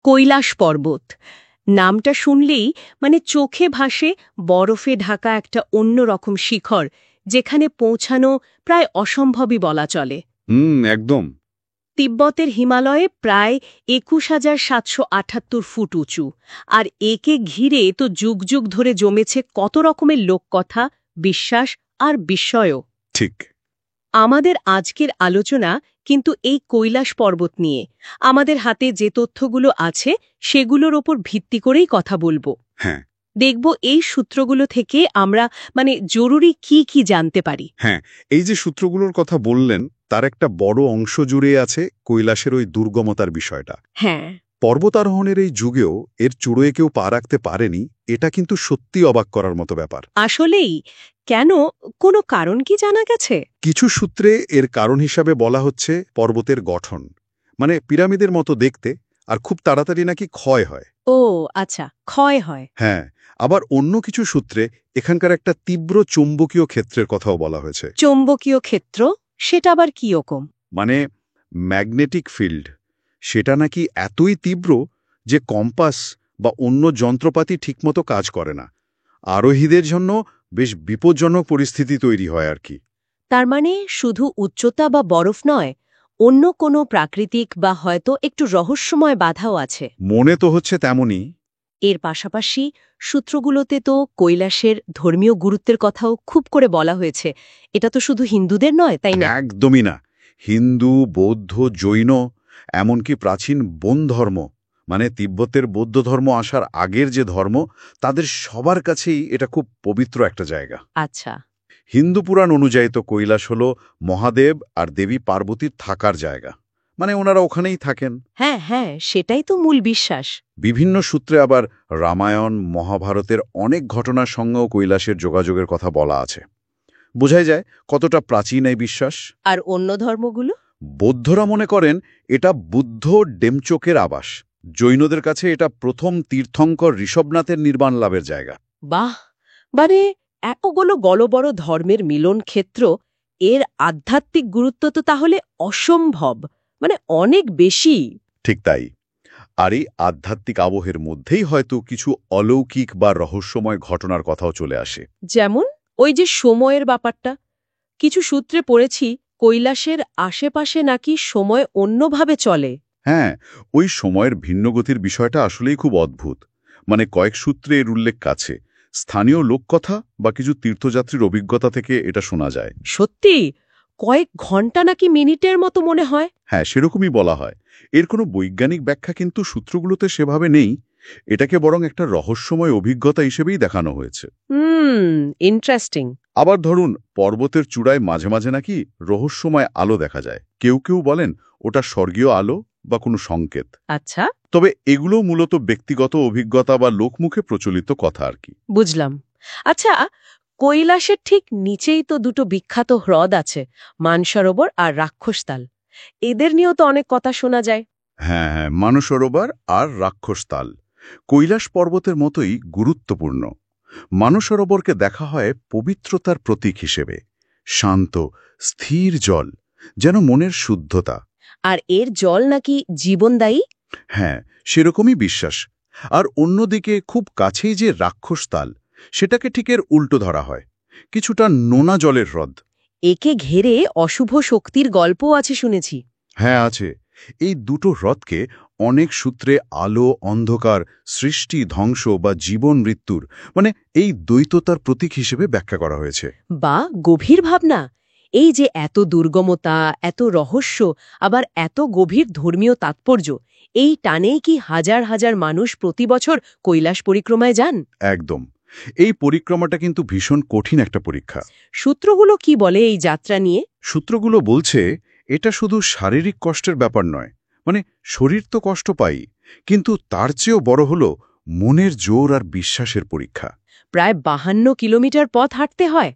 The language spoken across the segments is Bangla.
কৈলাস পর্বত নামটা শুনলেই চোখে ভাসে বরফে ঢাকা একটা অন্যরকম শিখর, যেখানে পৌঁছানো প্রায় অসম্ভবই বলা চলে। একদম। তিব্বতের হিমালয়ে প্রায় ২১,৭৭৮ ফুট উঁচু, আর একে ঘিরে তো যুগ যুগ ধরে জমেছে কত রকমের লোককথা, বিশ্বাস আর বিস্ময়ও। ঠিক। আমাদের আজকের আলোচনা কিন্তু এই কৈলাস পর্বত নিয়ে। আমাদের হাতে যে তথ্যগুলো আছে সেগুলোর ওপর ভিত্তি করেই কথা বলবো। হ্যাঁ, দেখব এই সূত্রগুলো থেকে আমরা জরুরি কি কি জানতে পারি। হ্যাঁ, এই যে সূত্রগুলোর কথা বললেন তার একটা বড় অংশ জুড়ে আছে কৈলাসের ওই দুর্গমতার বিষয়টা। হ্যাঁ, পর্বতারোহণের এই যুগেও এর চূড়োয় কেউ পা রাখতে পারেনি, এটা কিন্তু সত্যি অবাক করার মতো ব্যাপার। আসলেই। কেন? কোনো কারণ কি জানা গেছে? কিছু সূত্রে এর কারণ হিসাবে বলা হচ্ছে পর্বতের গঠন, পিরামিডের মতো দেখতে, আর খুব তাড়াতাড়ি নাকি ক্ষয় হয়। ও আচ্ছা, ক্ষয় হয়। হ্যাঁ, আবার অন্য কিছু সূত্রে এখানকার একটা তীব্র চৌম্বকীয় ক্ষেত্রের কথাও বলা হয়েছে। চৌম্বকীয় ক্ষেত্র? সেটা আবার কি রকম? ম্যাগনেটিক ফিল্ড, সেটা নাকি এতই তীব্র যে কম্পাস বা অন্য যন্ত্রপাতি ঠিকমতো কাজ করে না। আরোহীদের জন্য বেশ বিপজ্জনক পরিস্থিতি তৈরি হয় আর কি। তার শুধু উচ্চতা বা বরফ নয়, অন্য কোনো প্রাকৃতিক বা হয়তো একটু রহস্যময় বাধাও আছে। মনে তো হচ্ছে তেমনই। এর পাশাপাশি সূত্রগুলোতে তো কৈলাসের ধর্মীয় গুরুত্বের কথাও খুব করে বলা হয়েছে। এটা তো শুধু হিন্দুদের নয়, তাই না? একদমই না। হিন্দু, বৌদ্ধ, জৈন, এমনকি প্রাচীন বন ধর্ম, তিব্বতের বৌদ্ধ ধর্ম আসার আগের যে ধর্ম, তাদের সবার কাছেই এটা খুব পবিত্র একটা জায়গা। আচ্ছা। হিন্দু পুরাণ অনুযায়ী তো কৈলাস হল মহাদেব আর দেবী পার্বতীর থাকার জায়গা, ওনারা ওখানেই থাকেন। হ্যাঁ হ্যাঁ, সেটাই তো মূল বিশ্বাস। বিভিন্ন সূত্রে আবার রামায়ণ, মহাভারতের অনেক ঘটনার সঙ্গেও কৈলাসের যোগাযোগের কথা বলা আছে। বোঝাই যায় কতটা প্রাচীন এই বিশ্বাস। আর অন্য ধর্মগুলো? বৌদ্ধরা মনে করেন এটা বুদ্ধ ডেমচোকের আবাস। জৈনদের কাছে এটা প্রথম তীর্থঙ্কর ঋষভনাথের নির্বাণ লাভের জায়গা। বাহ! এতগুলো বড় ধর্মের মিলন ক্ষেত্র, এর আধ্যাত্মিক গুরুত্ব তো তাহলে অসম্ভব, অনেক বেশি। ঠিক তাই। আর এই আধ্যাত্মিক আবহের মধ্যেই হয়তো কিছু অলৌকিক বা রহস্যময় ঘটনার কথাও চলে আসে। যেমন ওই যে সময়ের ব্যাপারটা। কিছু সূত্রে পড়েছি কৈলাসের আশেপাশে নাকি সময় অন্যভাবে চলে। হ্যাঁ, ওই সময়ের ভিন্নগতির বিষয়টা আসলেই খুব অদ্ভুত। কয়েক সূত্রে এর উল্লেখ আছে। স্থানীয় লোককথা বা কিছু তীর্থযাত্রীর অভিজ্ঞতা থেকে এটা শোনা যায়। সত্যি? কয়েক ঘন্টা নাকি মিনিটের মতো মনে হয়? হ্যাঁ, সেরকমই বলা হয়। এর কোনো বৈজ্ঞানিক ব্যাখ্যা কিন্তু সূত্রগুলোতে সেভাবে নেই। এটাকে বরং একটা রহস্যময় অভিজ্ঞতা হিসেবেই দেখানো হয়েছে। ইন্টারেস্টিং। আবার ধরুন, পর্বতের চূড়ায় মাঝে মাঝে নাকি রহস্যময় আলো দেখা যায়। কেউ কেউ বলেন ওটা স্বর্গীয় আলো বা কোনো সংকেত। আচ্ছা, তবে এগুলো মূলত ব্যক্তিগত অভিজ্ঞতা বা লোকমুখে প্রচলিত কথা আর কি। বুঝলাম। আচ্ছা, কৈলাসের ঠিক নিচেই তো দুটো বিখ্যাত হ্রদ আছে, মানসরোবর আর রাক্ষসতাল। এদের নিয়েও তো অনেক কথা শোনা যায়। হ্যাঁ হ্যাঁ, মানসরোবর আর রাক্ষসতাল কৈলাস পর্বতের মতোই গুরুত্বপূর্ণ। মানসরোবরকে দেখা হয় পবিত্রতার প্রতীক হিসেবে। শান্ত, স্থির জল, যেন মনের শুদ্ধতা। আর এর জল নাকি জীবনদায়ী? হ্যাঁ, সেরকমই বিশ্বাস। আর অন্যদিকে খুব কাছেই যে রাক্ষসতাল, সেটাকে ঠিক এর উল্টো ধরা হয়। কিছুটা নোনা জলের হ্রদ। একে ঘেরে অশুভ শক্তির গল্পও আছে শুনেছি। হ্যাঁ আছে। এই দুটো হ্রদকে অনেক সূত্রে আলো, অন্ধকার, সৃষ্টি, ধ্বংস বা জীবন মৃত্যুর এই দ্বৈততার প্রতীক হিসেবে ব্যাখ্যা করা হয়েছে। বা গভীর ভাবনা। এই যে এত দুর্গমতা, এত রহস্য, আবার এত গভীর ধর্মীয় তাৎপর্য, এই টানেই কি হাজার হাজার মানুষ প্রতি বছর কৈলাস পরিক্রমায় যান? একদম। এই পরিক্রমাটা কিন্তু ভীষণ কঠিন একটা পরীক্ষা। সূত্রগুলো কি বলে এই যাত্রা নিয়ে? সূত্রগুলো বলছে এটা শুধু শারীরিক কষ্টের ব্যাপার নয়। শরীর তো কষ্ট পাই, কিন্তু তার চেয়েও বড় হলো মনের জোর আর বিশ্বাসের পরীক্ষা। প্রায় 52 কিলোমিটার পথ হাঁটতে হয়।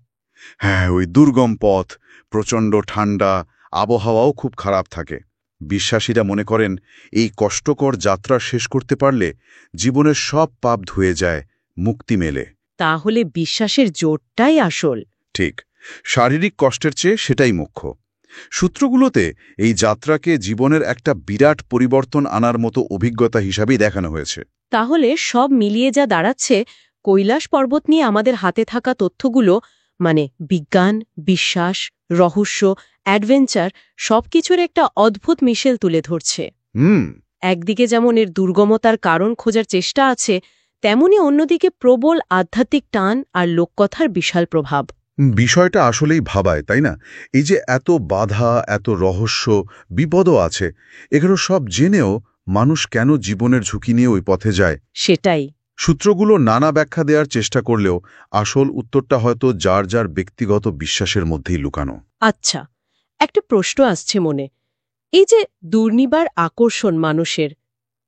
হ্যাঁ, ওই দুর্গম পথ, প্রচণ্ড ঠান্ডা, আবহাওয়াও খুব খারাপ থাকে। বিশ্বাসীরা মনে করেন এই কষ্টকর যাত্রা শেষ করতে পারলে জীবনের সব পাপ ধুয়ে যায়, মুক্তি মেলে। তাহলে বিশ্বাসের জোরটাই আসল। ঠিক। শারীরিক কষ্টের চেয়ে সেটাই মুখ্য। সূত্রগুলোতে এই যাত্রাকে জীবনের একটা বিরাট পরিবর্তন আনার মতো অভিজ্ঞতা হিসাবেই দেখানো হয়েছে। তাহলে সব মিলিয়ে যা দাঁড়াচ্ছে, কৈলাস পর্বত নিয়ে আমাদের হাতে থাকা তথ্যগুলো মানে বিজ্ঞান, বিশ্বাস, রহস্য, অ্যাডভেঞ্চার সবকিছুর একটা অদ্ভুত মিশেল তুলে ধরছে। একদিকে যেমন এর দুর্গমতার কারণ খোঁজার চেষ্টা আছে, তেমনি অন্যদিকে প্রবল আধ্যাত্মিক টান আর লোককথার বিশাল প্রভাব। বিষয়টা আসলেই ভাবায়, তাই না? এই যে এত বাধা, এত রহস্য, বিপদও আছে, এগুলো সব জেনেও মানুষ কেন জীবনের ঝুঁকি নিয়ে ওই পথে যায়? সেটাই। সূত্রগুলো নানা ব্যাখ্যা দেওয়ার চেষ্টা করলেও আসল উত্তরটা হয়তো যার যার ব্যক্তিগত বিশ্বাসের মধ্যেই লুকানো। আচ্ছা, একটা প্রশ্ন আসছে মনে। এই যে দুর্নিবার আকর্ষণ মানুষের,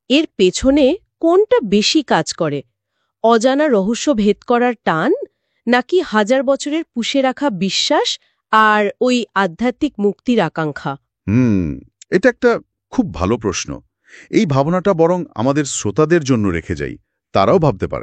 এর পেছনে কোনটা বেশি কাজ করে? অজানা রহস্য ভেদ করার টান, নাকি হাজার বছরের পুষে রাখা বিশ্বাস আর ওই আধ্যাত্মিক মুক্তির আকাঙ্ক্ষা? এটা একটা খুব ভালো প্রশ্ন। এই ভাবনাটা বরং আমাদের শ্রোতাদের জন্য রেখে যাই, তারাও ভাবতে পারে।